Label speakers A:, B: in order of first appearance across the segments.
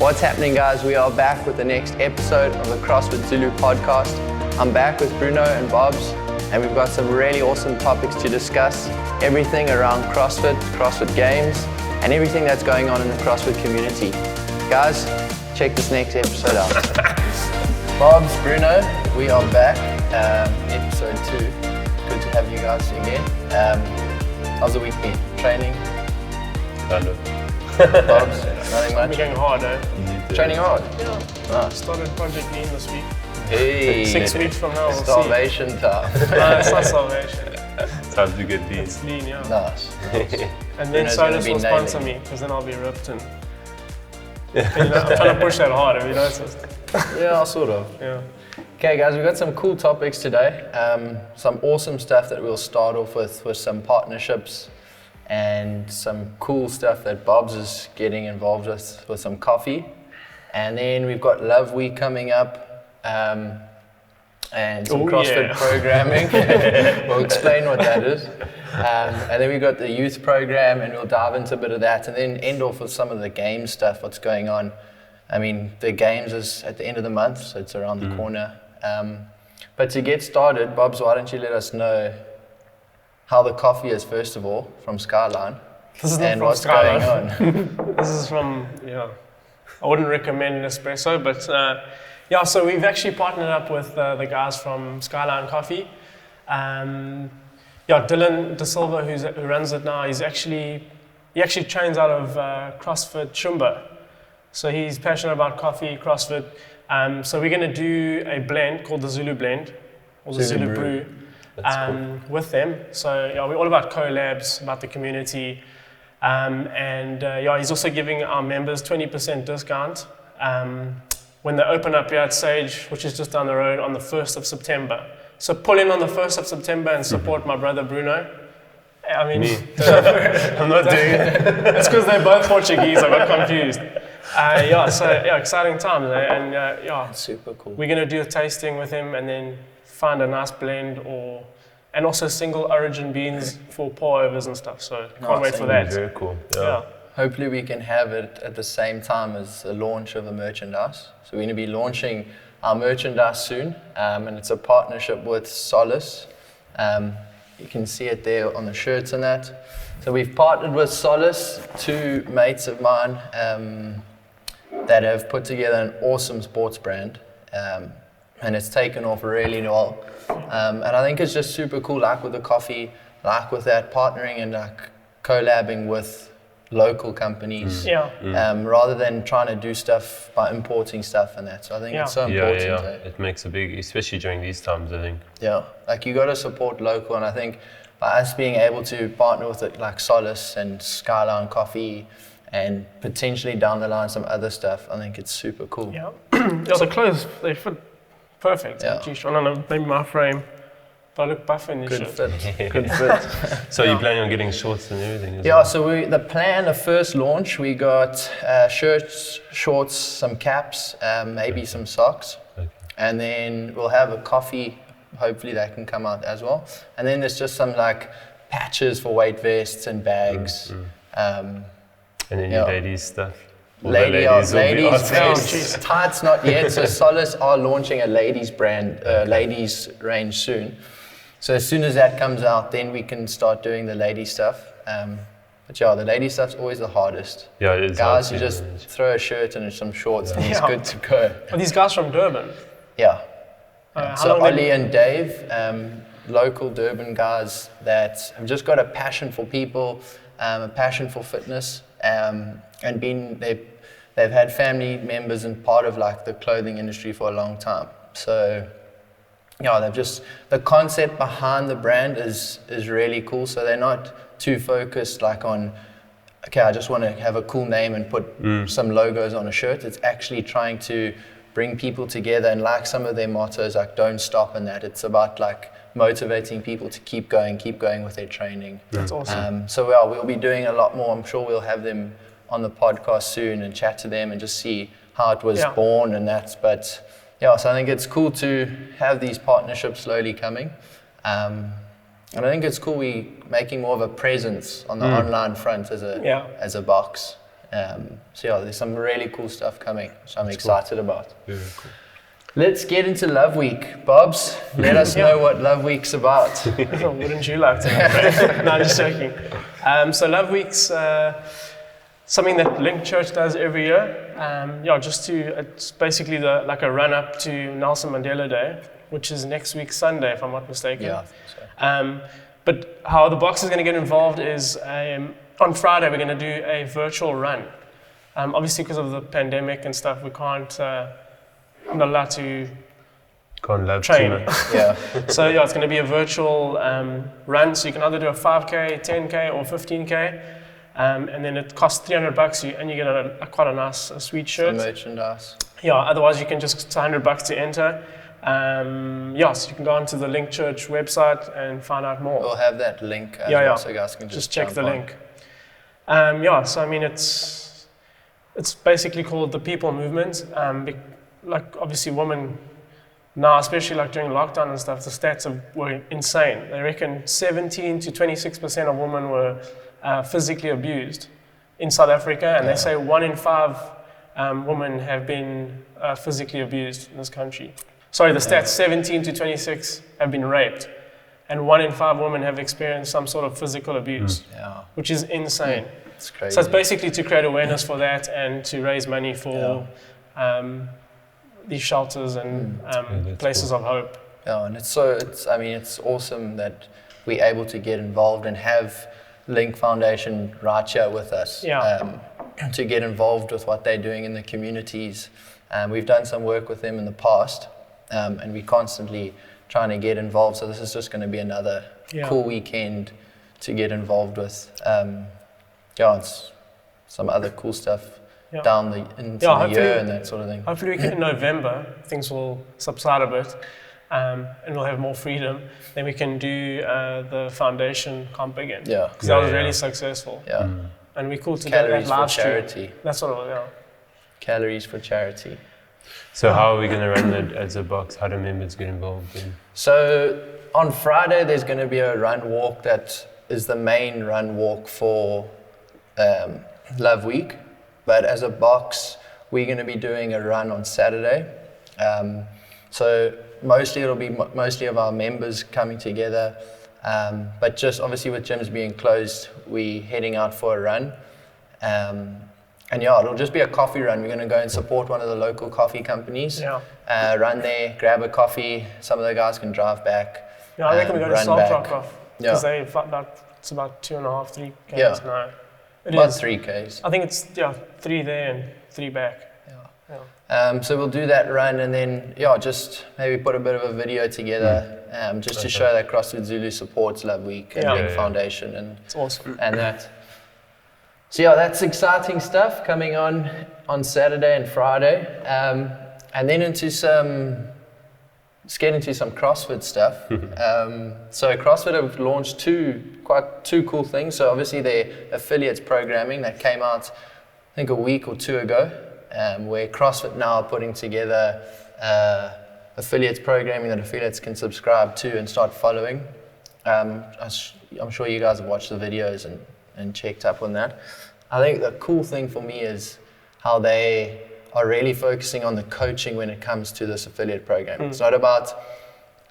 A: What's happening, guys? We are back with the next episode of the CrossFit Zulu podcast. I'm back with Bruno and Bobs, and we've got some really awesome topics to discuss. Everything around CrossFit, CrossFit Games, and everything that's going on in the CrossFit community. Guys, check this next episode out. Bobs, Bruno, we are back, episode 2. Good to have you guys again. How's the week been? Training?
B: Kind of.
A: Bobs, nothing much?
C: We're going hard, eh?
A: Training hard?
C: Yeah.
A: Nice.
C: Started Project Lean this week.
A: Hey.
C: 6 weeks from now, we'll
A: Starvation time.
C: see. No, it's not starvation.
B: Time to get lean.
C: It's lean, yeah.
A: Nice.
C: And then
A: Bruno's gonna
C: Solus
A: be
C: will sponsor
A: nailing.
C: me, because then I'll be ripped and... I'm trying to push that hard, have you noticed?
A: Yeah, sort of.
C: Yeah.
A: Okay, guys, we've got some cool topics today. Some awesome stuff that we'll start off with some partnerships and some cool stuff that Bob's is getting involved with some coffee. And then we've got Love Week coming up and some CrossFit Programming. We'll explain what that is. And then we've got the youth program, and we'll dive into a bit of that, and then end off with some of the game stuff, what's going on. I mean, the Games is at the end of the month, so it's around the corner. But to get started, Bobs, why don't you let us know how the coffee is, first of all, from Skyline,
C: This is not
A: and
C: from
A: what's
C: Skyline.
A: going on.
C: This is from, I wouldn't recommend an espresso, but so we've actually partnered up with the guys from Skyline Coffee. Dylan De Silva, who runs it now, he actually trains out of CrossFit Shumba. So he's passionate about coffee, CrossFit. So we're going to do a blend called the Zulu blend, or the Zulu brew,
B: Cool.
C: with them. So we're all about collabs, about the community. He's also giving our members 20% discount when they open up here at Sage, which is just down the road, on the 1st of September. So pull in on the 1st of September and support my brother Bruno. I mean,
B: I'm not doing it.
C: it's because they're both Portuguese. I got confused. Exciting times. And
A: Super cool.
C: we're going to do a tasting with him and then find a nice blend and also single origin beans for pour overs and stuff. So can't wait for that.
B: Very cool.
C: Yeah.
A: Hopefully we can have it at the same time as the launch of the merchandise. So we're going to be launching our merchandise soon, and it's a partnership with Solus. You can see it there on the shirts and that. So we've partnered with Solus, 2 mates of mine that have put together an awesome sports brand, and it's taken off really well. And I think it's just super cool, like with the coffee, like with that partnering and like collabing with local companies, rather than trying to do stuff by importing stuff and that. So I think it's so important.
B: Yeah. It makes a big, especially during these times, I think.
A: Yeah, like you got to support local, and I think by us being able to partner with it like Solus and Skyline Coffee and potentially down the line some other stuff, I think it's super cool.
C: Yeah, the clothes, they fit perfect.
A: Yeah.
C: Geez, I don't know, maybe my frame, but I look buff in this
A: Good
C: shirt.
A: fit, good fit.
B: So you're planning on getting shorts and everything as
A: Yeah,
B: well?
A: so the first launch, we got shirts, shorts, some caps, maybe some socks.
B: Okay.
A: And then we'll have a coffee, hopefully that can come out as well. And then there's just some like patches for weight vests and bags.
B: And then your ladies stuff. All the
A: Ladies
B: will be
A: vests, tights not yet. So Solus are launching a ladies brand, ladies range soon. So as soon as that comes out, then we can start doing the lady stuff. But the lady stuff's always the hardest.
B: Yeah, it is.
A: Guys, you just throw a shirt and some shorts and it's good to go.
C: Are these guys from Durban?
A: Yeah.
C: How
A: So
C: long
A: Ollie and Dave, local Durban guys that have just got a passion for people, a passion for fitness, and they've had family members and part of like the clothing industry for a long time. So the concept behind the brand is really cool. So they're not too focused like on, okay, I just want to have a cool name and put some logos on a shirt. It's actually trying to bring people together, and like some of their mottos, like don't stop and that. It's about like motivating people to keep going with their training.
C: That's awesome.
A: We'll be doing a lot more. I'm sure we'll have them on the podcast soon and chat to them and just see how it was born and that. But so I think it's cool to have these partnerships slowly coming. And I think it's cool we making more of a presence on the online front as a box. So yeah, there's some really cool stuff coming, so I'm excited about.
B: Very cool.
A: Let's get into Love Week. Bobs, let us know what Love Week's about.
C: Wouldn't you like to? No, just joking. So Love Week's something that Link Church does every year. It's basically like a run up to Nelson Mandela Day, which is next week Sunday, if I'm not mistaken.
A: Yeah, I think so.
C: But how the box is going to get involved is on Friday we're going to do a virtual run. Obviously, because of the pandemic and stuff, we can't. I'm not allowed to train.
A: Yeah.
C: So yeah, it's going to be a virtual run. So you can either do a 5K, 10K, or 15K, and then it costs $300, and you get quite a nice sweet shirt.
A: Some merchandise.
C: Yeah. Otherwise, you can just it's $100 to enter. So you can go onto the Link Church website and find out more.
A: We'll have that link as well, so you guys can just
C: check the
A: on.
C: link. So I mean, it's basically called the People Movement. Like obviously women now, especially like during lockdown and stuff, the stats were insane. They reckon 17 to 26% of women were physically abused in South Africa, and they say 1 in 5 women have been physically abused in this country. Sorry, the stats 17 to 26 have been raped, and 1 in 5 women have experienced some sort of physical abuse, which is insane.
A: It's crazy.
C: So it's basically to create awareness for that and to raise money for these shelters and places of hope.
A: Yeah, and it's awesome that we're able to get involved and have Link Foundation right here with us. To get involved with what they're doing in the communities. We've done some work with them in the past, and we're constantly trying to get involved. So this is just going to be another cool weekend to get involved with. It's some other cool stuff down into the year and that sort of thing.
C: Hopefully in November things will subside a bit, and we'll have more freedom. Then we can do the foundation comp again. Yeah, because that was really successful.
A: Yeah,
C: and we're cool to
A: Calories
C: do that live
A: for charity.
C: Stream. That's what. Yeah.
A: Calories for charity.
B: So how are we going to run that as a box? How do members get involved in?
A: So on Friday there's going to be a run walk that is the main run walk for Love Week. But as a box, we're going to be doing a run on Saturday. So mostly it'll be mostly of our members coming together. But just obviously with gyms being closed, we're heading out for a run. It'll just be a coffee run. We're going to go and support one of the local coffee companies. Run there, grab a coffee. Some of the guys can drive back.
C: Yeah, I reckon we go to Salt Rock off. Because it's about 2.5, 3 Ks now. It
A: about
C: is
A: 3 Ks.
C: I think it's 3 there and 3 back.
A: So we'll do that run and then just maybe put a bit of a video together just to show that CrossFit Zulu supports Love Week and Link Foundation and
C: it's awesome.
A: And that. So that's exciting stuff coming on Saturday and Friday, and then let's get into some CrossFit stuff. So CrossFit have launched two cool things. So obviously their affiliates programming that came out, I think a week or 2 ago, where CrossFit now are putting together affiliates programming that affiliates can subscribe to and start following. I'm sure you guys have watched the videos and checked up on that. I think the cool thing for me is how they are really focusing on the coaching when it comes to this affiliate program. It's not about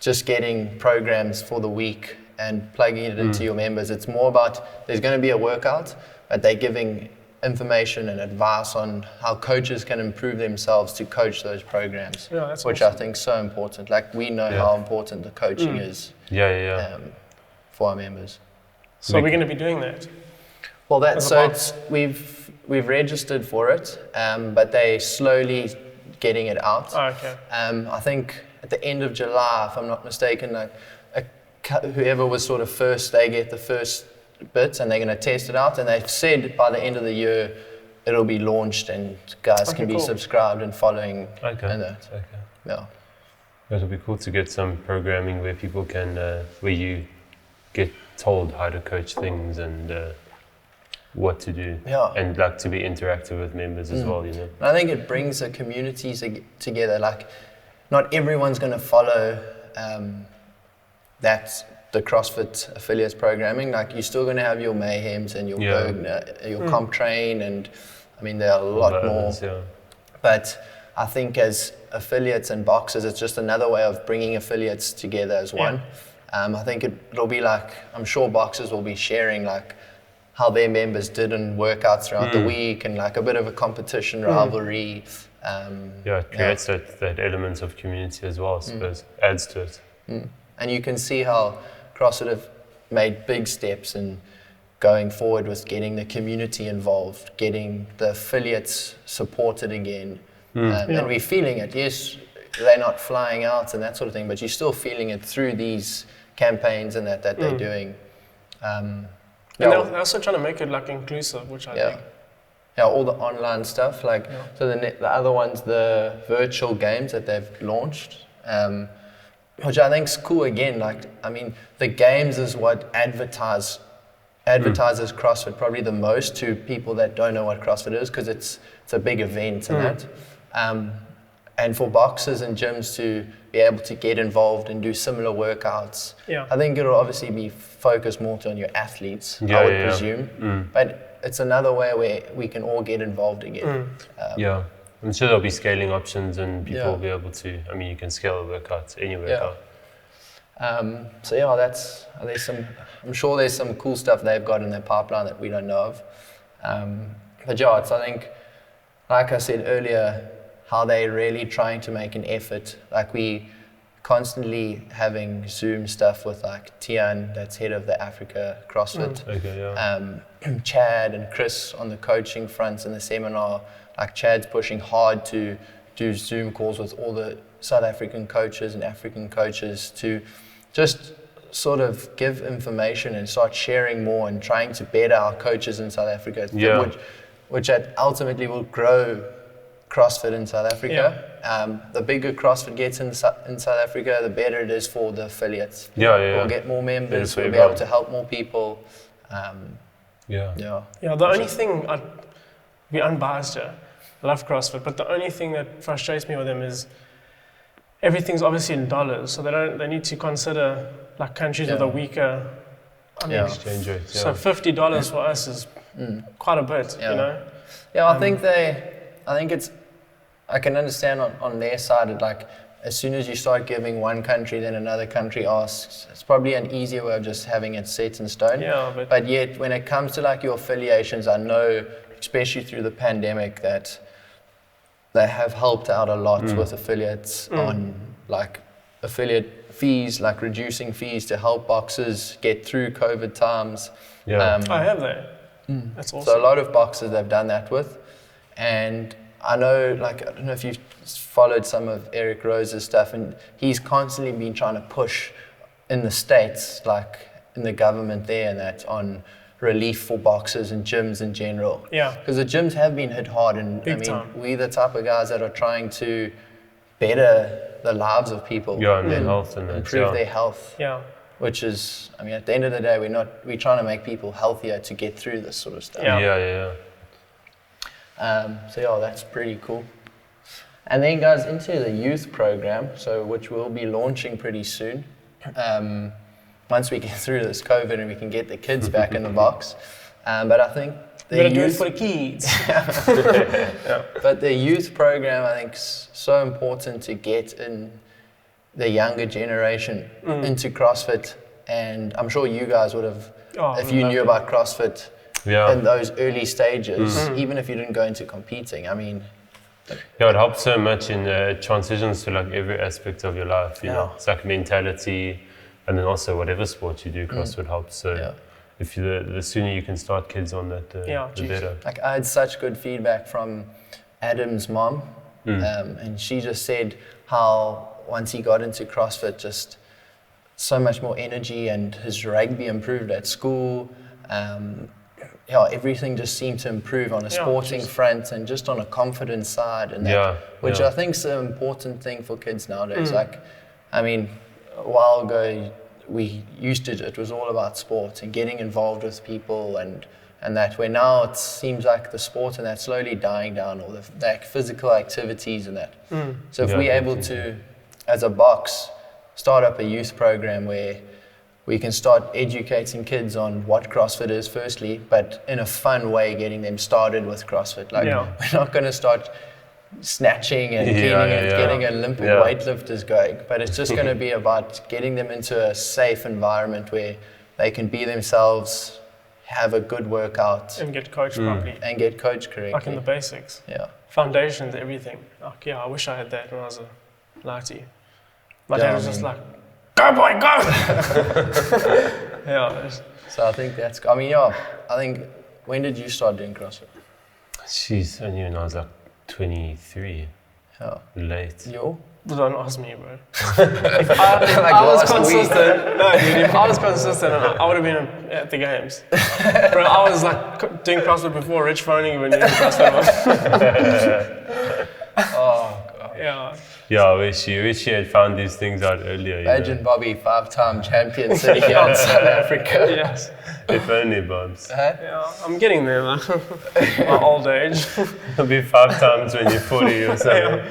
A: just getting programs for the week and plugging it into your members. It's more about there's going to be a workout, but they're giving information and advice on how coaches can improve themselves to coach those programs, which I think is so important. Like we know how important the coaching is for our members.
C: So we're going to be doing that?
A: Well, we've registered for it, but they're slowly getting it out.
C: Oh, okay.
A: I think at the end of July, if I'm not mistaken, whoever was sort of first, they get the first bit and they're going to test it out. And they've said by the end of the year, it'll be launched and guys can be subscribed and following. Yeah.
B: It'll be cool to get some programming where people can, where you get told how to coach things and what to do, and like to be interactive with members as well,
A: I think it brings the communities together. Like, not everyone's going to follow the CrossFit affiliates programming. Like, you're still going to have your Mayhems and your Bergner, your Comp Train, and I mean, there are a lot more.
B: Others, yeah.
A: But I think as affiliates and boxers, it's just another way of bringing affiliates together as one. I think it'll be like, I'm sure boxers will be sharing like how their members did in workouts throughout the week, and like a bit of a competition rivalry.
B: It creates that element of community as well, I suppose, adds to it.
A: And you can see how CrossFit have made big steps in going forward with getting the community involved, getting the affiliates supported again. And we're feeling it. Yes, they're not flying out and that sort of thing, but you're still feeling it through these campaigns and that they're doing.
C: And they're also trying to make it like inclusive, which I think.
A: Yeah, all the online stuff. So the other ones, the virtual games that they've launched, which I think is cool again. Like, I mean, the games is what advertises CrossFit probably the most to people that don't know what CrossFit is, because it's a big event and that. And for boxers and gyms to be able to get involved and do similar workouts, I think it'll obviously be focused more on your athletes, I would presume. But it's another way where we can all get involved again.
B: I'm sure there'll be scaling options and people will be able to, I mean, you can scale the workouts, any workout. I'm sure there's some cool stuff they've got in their pipeline that we don't know of. But I think, like I said earlier, how they're really trying to make an effort. Like, we constantly having Zoom stuff with like Tian, that's head of the Africa CrossFit. Chad and Chris on the coaching front in the seminar. Like, Chad's pushing hard to do Zoom calls with all the South African coaches and African coaches to just sort of give information and start sharing more and trying to better our coaches in South Africa, which ultimately will grow CrossFit in South Africa. The bigger CrossFit gets in South Africa, the better it is for the affiliates. We'll get more members, we'll be able to help more people.
C: The only thing, I'll be unbiased here, I love CrossFit, but the only thing that frustrates me with them is everything's obviously in dollars, so they need to consider like countries with a weaker
B: exchange rate.
C: So $50 for us is quite a bit, you know.
A: I can understand on their side, like, as soon as you start giving one country, then another country asks. It's probably an easier way of just having it set in stone. But yet, when it comes to like your affiliations, I know, especially through the pandemic, that they have helped out a lot with affiliates on like affiliate fees, like reducing fees to help boxers get through COVID times.
C: I have that. That's awesome.
A: So a lot of boxers they've done that with. And I know, like, I don't know if you've followed some of Eric Rose's stuff, and he's constantly been trying to push in the States, like in the government there and that, on relief for boxers and gyms in general. Because the gyms have been hit hard, and we're the type of guys that are trying to better the lives of people.
B: And their health and
A: improve their health. Which is, I mean, at the end of the day, we're trying to make people healthier to get through this sort of stuff. That's pretty cool. And then goes into the youth program, which we'll be launching pretty soon. Once we get through this COVID and we can get the kids back in the box. But I think
C: we're gonna do it for the kids.
A: But the youth program, I think, is so important to get in the younger generation into CrossFit. And I'm sure you guys would have, if you knew about CrossFit in those early stages, even if you didn't go into competing, I mean.
B: It helps so much in transitions to like every aspect of your life, you know. It's like mentality, and then also whatever sport you do, CrossFit helps. So if the sooner you can start kids on that, the better.
A: Like, I had such good feedback from Adam's mom, and she just said how once he got into CrossFit, just so much more energy, and his rugby improved at school. Everything just seemed to improve on a sporting front and just on a confidence side, and that, which I think is an important thing for kids nowadays. Like, I mean, a while ago it was all about sport and getting involved with people and that, where now it seems like the sport and that slowly dying down, or the physical activities and that. So if we're able to, as a box, start up a youth program where we can start educating kids on what CrossFit is firstly, but in a fun way, getting them started with CrossFit. Like we're not going to start snatching and getting Olympic weightlifters going, but it's just going to be about getting them into a safe environment where they can be themselves, have a good workout,
C: and get coached properly,
A: and get coached correctly.
C: like in the basics. Foundations, everything. Like, I wish I had that when I was a laddie. My dad was just like, go boy, go!
A: So I think that's, I think, when did you start doing CrossFit?
B: Jeez, I knew when I was like 23. Late.
A: You?
C: Don't ask me, bro. If I was consistent, if I was consistent, I would have been at the games. Bro, I was like doing CrossFit before Rich phoning you when you did CrossFit.
A: Oh, God.
B: Yeah, I wish you had found these things out earlier.
A: Imagine Bobby, 5-time champion, sitting here in South Africa.
C: Yes.
B: If only, Bobs.
C: Yeah, I'm getting there, man. My old age.
B: It'll be 5 times when you're 40 or something.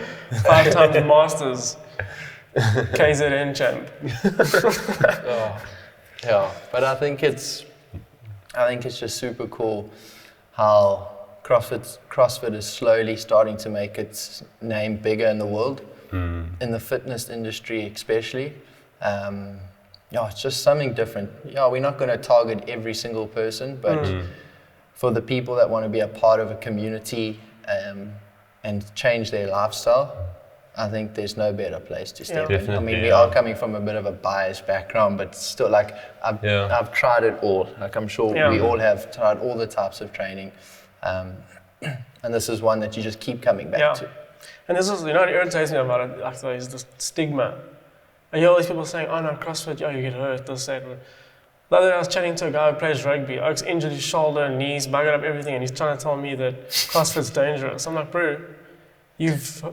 C: 5 times Masters. KZN champ.
A: But I think it's just super cool how CrossFit is slowly starting to make its name bigger in the world, in the fitness industry especially. It's just something different. We're not going to target every single person, but for the people that want to be a part of a community and change their lifestyle, I think there's no better place to step in. I mean, we are coming from a bit of a biased background, but still, like, I've tried it all. Like, I'm sure we all have tried all the types of training. And this is one that you just keep coming back to.
C: And this is, what irritates me about it, actually, is the stigma. I hear all these people saying, oh no, CrossFit, you get hurt, this, that. The other day I was chatting to a guy who plays rugby. Oak's injured his shoulder and knees, buggered up everything, and he's trying to tell me that CrossFit's dangerous. I'm like, bro, you've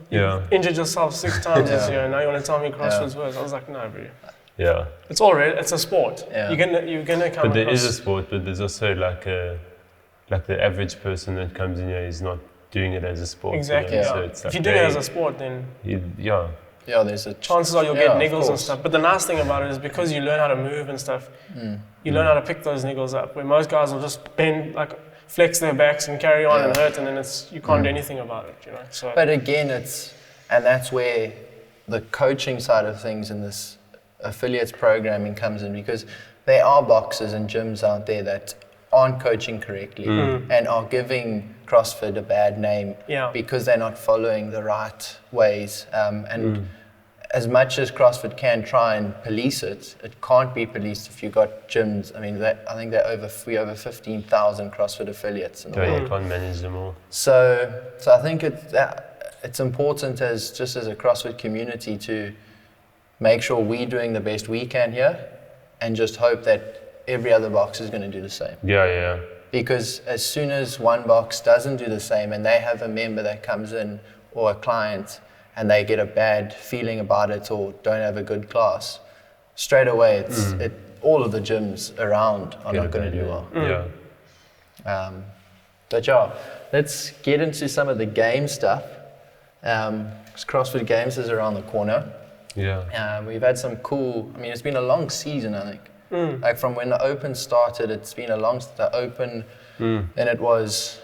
C: injured yourself 6 times this year, and now you want to tell me CrossFit's worse. I was like, no, bro.
B: Yeah.
C: It's it's a sport. Yeah. You're gonna come.
B: But there is a sport, but there's also like the average person that comes in here is not doing it as a sport.
C: Exactly. So it's like if you do it as a sport, then
A: there's a
C: chances are you'll get niggles and stuff. But the nice thing about it is because you learn how to move and stuff, you learn how to pick those niggles up. Where most guys will just bend, like flex their backs and carry on and hurt, and then you can't do anything about it. So.
A: But again, that's where the coaching side of things in this affiliates programming comes in, because there are boxes and gyms out there that aren't coaching correctly and are giving CrossFit a bad name because they're not following the right ways. And as much as CrossFit can try and police it, it can't be policed if you've got gyms. I mean, I think we over 15,000 CrossFit affiliates in the world.
B: You can't manage them all.
A: So I think it's important just as a CrossFit community to make sure we're doing the best we can here, and just hope that every other box is going to do the same.
B: Yeah.
A: Because as soon as one box doesn't do the same and they have a member that comes in or a client and they get a bad feeling about it or don't have a good class, straight away all of the gyms around are not going to do well. But let's get into some of the game stuff. Because CrossFit Games is around the corner. We've had some cool, it's been a long season, I think. Like from when the Open started, it's been a long the Open, then it was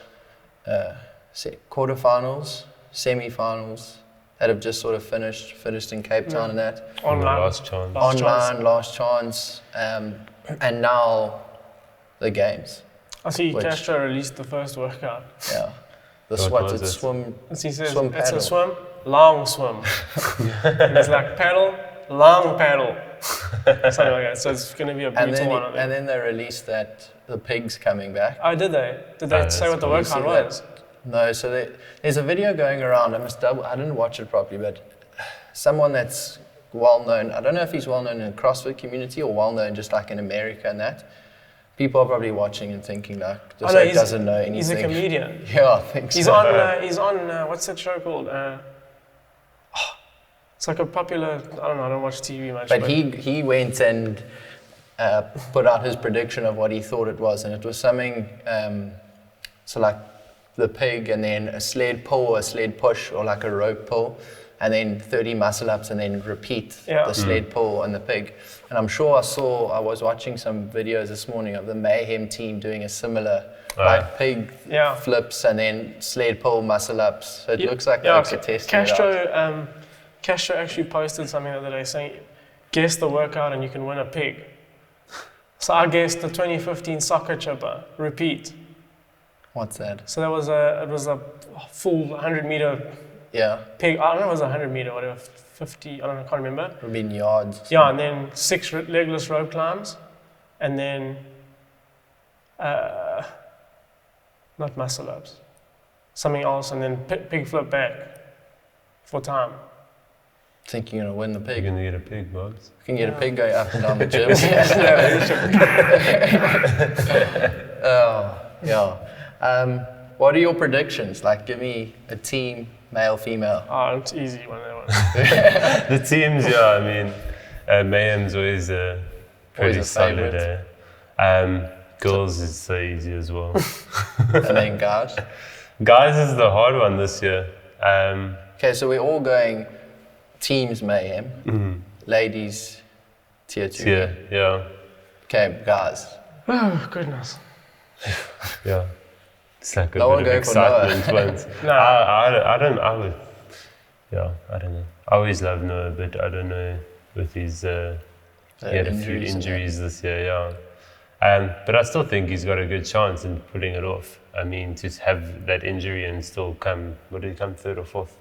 A: quarterfinals, semi-finals that have just sort of finished in Cape Town and that.
C: Online.
B: Last chance.
A: And now the games.
C: I see Castro released the first workout.
A: Yeah. Swim.
C: He says
A: swim
C: it's
A: paddle.
C: a swim, long swim. And it's like paddle, long paddle. Something like that. So it's going to be a brutal one.
A: And then they released that the pigs coming back.
C: Oh, did they? Did they say what the workout was?
A: No. So there's a video going around. I didn't watch it properly, but someone that's well known. I don't know if he's well known in the CrossFit community or well known just like in America and that. People are probably watching and thinking like, this guy doesn't know anything.
C: He's a comedian.
A: Yeah, I think so.
C: He's on what's that show called? It's like a popular, I don't watch TV much.
A: But he went and put out his prediction of what he thought it was, and it was something, so like the pig and then a sled pull, a sled push, or like a rope pull. and then 30 muscle ups, and then repeat the sled pull and the pig. And I'm sure I was watching some videos this morning of the Mayhem team doing a similar like pig flips and then sled pull muscle ups. So it looks like they're testing it out.
C: Castro actually posted something the other day saying, guess the workout and you can win a pig. So I guessed the 2015 soccer chipper, repeat.
A: What's that?
C: So it was a full 100 meter pig. I don't know if it was 100 meter, whatever, 50, I don't know, I can't remember.
A: It would have been yards.
C: Yeah, and then 6 legless rope climbs, and then, not muscle ups, something else, and then pig flip back for time.
A: Think you're going to win the pig?
B: You're going to get a pig, Bobs.
A: You can get a pig going up and down the gym. What are your predictions? Like, give me a team, male, female.
C: Oh, it's easy one that one.
B: The teams, I mean, Mayhem's always pretty solid. Girls is so easy as well.
A: And then guys?
B: Guys is the hard one this year.
A: Okay, so we're all going teams Mayhem, ladies tier 2.
B: Yeah.
A: Okay, guys.
C: Oh, goodness.
B: Yeah. It's like a
A: No one
B: bit of excitement once.
C: No.
B: I don't know. I always love Noah, but I don't know with his, he had a few injuries this year, but I still think he's got a good chance in pulling it off. I mean, to have that injury and still come, what did he come, 3rd or 4th?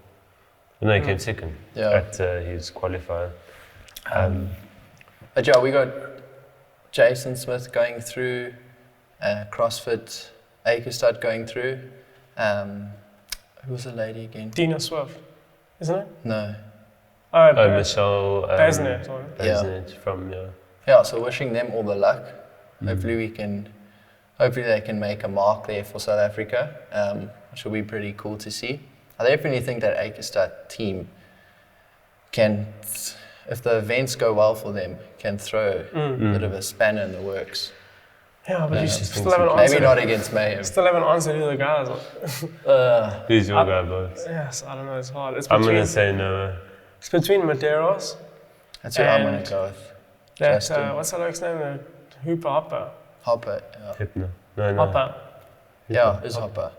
B: No, he came 2nd at his qualifier.
A: But we got Jason Smith going through, CrossFit Akerstad going through. Who was the lady again?
C: Dina Swift, isn't it?
A: No.
B: Michelle
C: Basnet.
B: From
A: So wishing them all the luck. Hopefully they can make a mark there for South Africa, which will be pretty cool to see. I definitely think that Akerstad team can, if the events go well for them, can throw a bit of a spanner in the works.
C: Yeah, but you still haven't answered.
A: Maybe not against Mayhem.
C: Still haven't answered who the guys are.
B: Who's your guy, boss?
C: Yes, I don't know, it's hard.
B: I'm going to say Noah.
C: It's between Medeiros.
A: That's who I'm going to go with.
C: That, what's that bloke's name? Hopper.
B: Hypno. No.
C: Hopper.
A: Yeah, it's Hopper.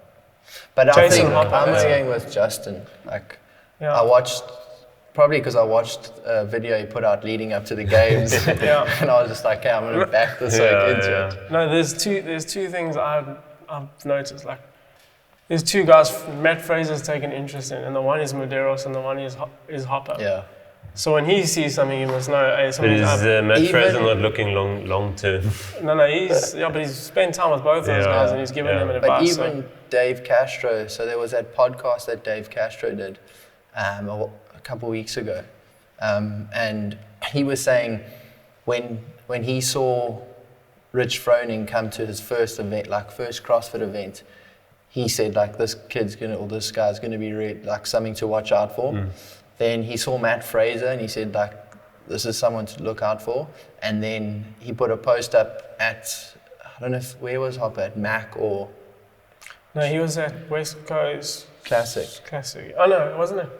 A: But I think I'm going with Justin. I watched, probably because I watched a video he put out leading up to the games, and I was just like, okay, I'm going to back this into it.
C: No, there's two things I've noticed. Like, there's 2 guys Matt Fraser's taken interest in, and the one is Medeiros and the one is Hopper.
A: Yeah.
C: So when he sees something, he must know, hey, something's up.
B: Is Matt Fraser not looking long term?
C: No, but he's spent time with both those guys and he's given them advice.
A: But even Dave Castro, so there was that podcast that Dave Castro did a couple of weeks ago, and he was saying when he saw Rich Froning come to his first event, first CrossFit event, he said this guy's gonna be something to watch out for. Then he saw Matt Fraser and he said this is someone to look out for. And then he put a post up at, I don't know where was Hopper, at Mac or?
C: No, he was at West Coast
A: Classic.
C: Oh no, wasn't it?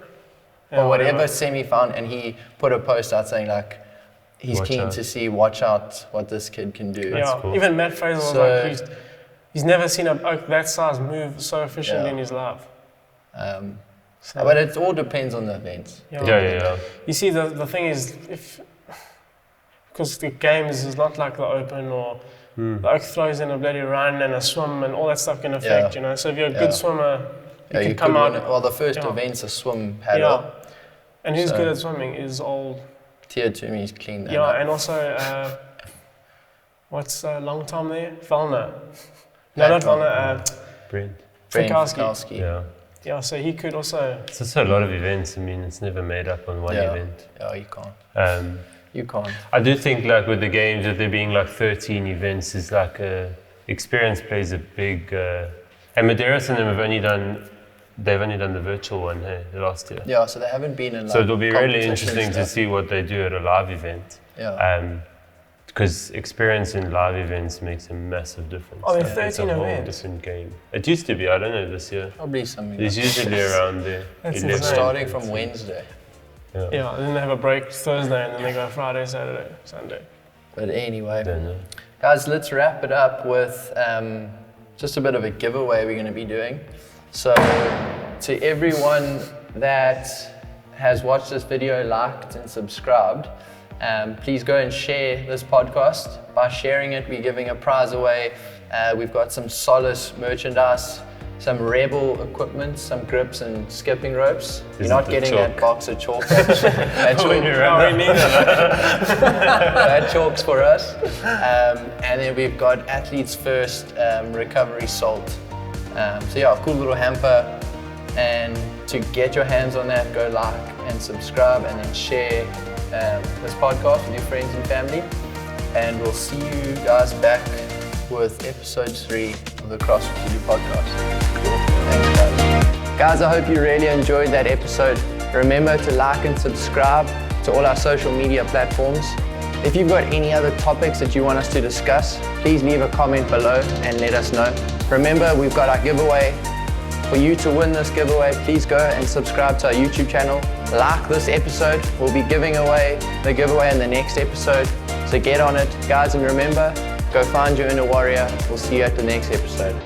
A: Or whatever semi-found, and he put a post out saying he's keen to see, watch out what this kid can do.
C: That's cool. Even Matt Fraser was he's never seen a oak that size move so efficiently in his life.
A: But it all depends on the events.
B: Yeah.
C: You see, the thing is, because the games is not like the open or the oak throws in a bloody run and a swim and all that stuff can affect, So if you're a good swimmer, you can come out.
A: Well, the first event's a swim paddle.
C: Yeah. And who's good at swimming is old.
A: Tier 2 means clean that
C: up.
A: Yeah,
C: and also, what's long time there? Valna. No, not Valna.
B: Brent
C: Fikowski. Yeah, so he could also...
B: It's also a lot of events. I mean, it's never made up on one event.
A: Yeah, you can't. You can't.
B: I do think with the games, with there being 13 events, is experience plays a big... and Medeiros and them they've only done the virtual one last year.
A: Yeah, so they haven't been in
B: So it'll be really interesting to see what they do at a live event.
A: Yeah.
B: because experience in live events makes a massive difference.
C: Oh, in
B: It's
C: 13
B: a whole
C: events?
B: different game. It used to be, I don't know this year.
A: Probably something.
B: There's
A: like
B: usually around there.
C: That's
B: 11
C: insane.
A: starting from
B: events.
A: Wednesday.
C: Yeah, and then they have a break Thursday, and then they go Friday, Saturday, Sunday.
A: But anyway,
B: Don't know.
A: guys, let's wrap it up with just a bit of a giveaway we're going to be doing. So to everyone that has watched this video, liked and subscribed, please go and share this podcast. By sharing it, we're giving a prize away. We've got some Solus merchandise, some Rebel equipment, some grips and skipping ropes. You're not getting that box of chalk. That chalk's for us. And then we've got Athlete's First recovery salt. So yeah, cool little hamper. And to get your hands on that, go like and subscribe and then share this podcast with your friends and family. And we'll see you guys back with episode 3 of the CrossFit Zulu podcast. Cool. Thanks, guys. Guys, I hope you really enjoyed that episode. Remember to like and subscribe to all our social media platforms. If you've got any other topics that you want us to discuss, please leave a comment below and let us know. Remember, we've got our giveaway. For you to win this giveaway, please go and subscribe to our YouTube channel. Like this episode. We'll be giving away the giveaway in the next episode. So get on it, guys, and remember, go find your inner warrior. We'll see you at the next episode.